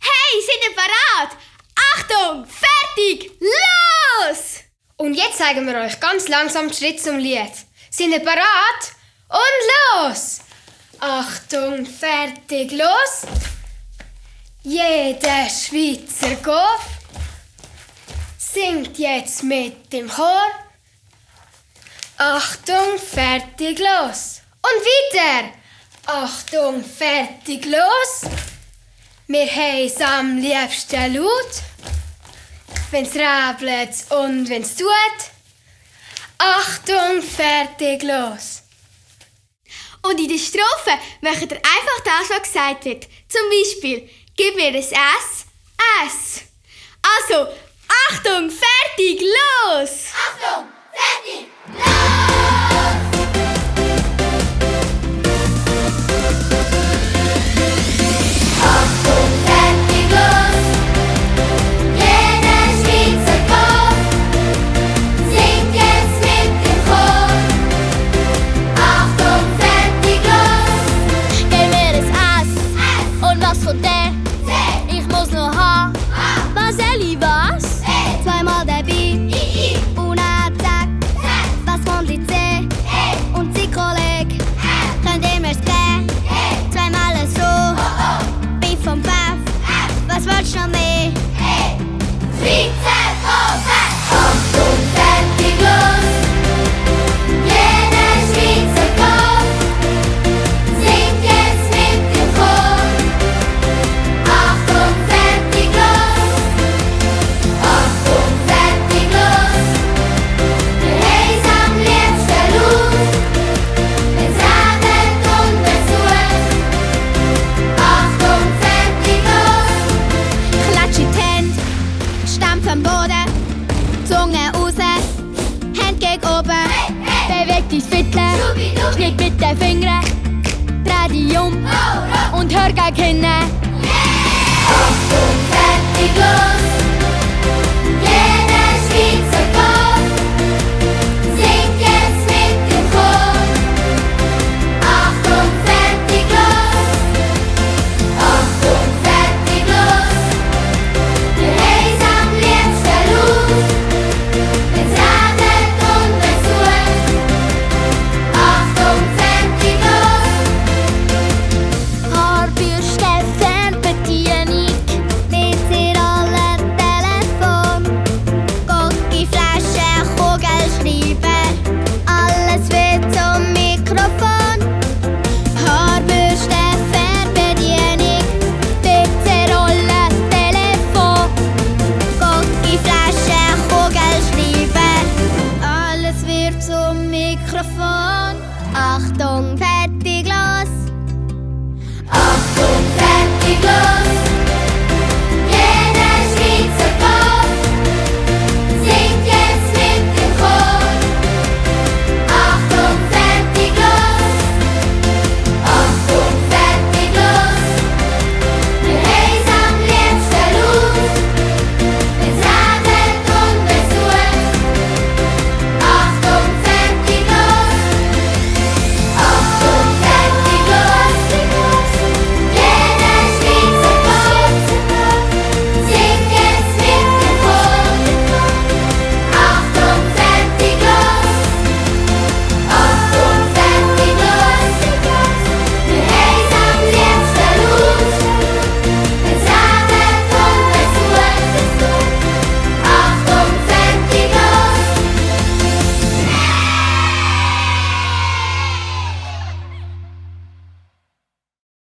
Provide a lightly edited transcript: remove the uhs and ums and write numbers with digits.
Hey, sind ihr bereit? Achtung, fertig, los! Und jetzt zeigen wir euch ganz langsam den Schritt zum Lied. Sind ihr bereit? Und los! Achtung, fertig, los! Jeder Schweizer Kopf singt jetzt mit dem Chor. Achtung, fertig, los! Und weiter! Achtung, fertig, los! Wir heissen am liebsten laut, wenn's räbelt und wenn's tut. Achtung, fertig, los! Und in der Strophe macht ihr einfach das, was gesagt wird. Zum Beispiel, gib mir ein S. Also, Achtung, fertig, los! Achtung, fertig, los! Achtung, fertig, los! Jeder Schweizer Kopf singt jetzt mit dem Chor. Achtung, fertig, los! Gib mir ein S. Und was von der? Ich muss noch H. Marceli, was? Zweimal der B. Und ein Zack. Was kommt die C? Und sie Kolleg. Könnt ihr mir's geben? Zweimal ein So. B vom Pfaff. Was willst du noch mehr? Schweizer Kopf! Achtung, fertig, los! Jeder Schweizer Kopf singt jetzt mit dem Chor. Achtung, fertig, los! Achtung, fertig, los! Wir heissen am liebsten laut, wenn's regnet und wenn's tut. Achtung, fertig, los! Klatsch in die Hände. Stampf am Boden. Zunge raus. Hand gegen oben. Beweg dein Viertel. Schnitt mit den Fingern. Dreh dich um und hör gegen hinten.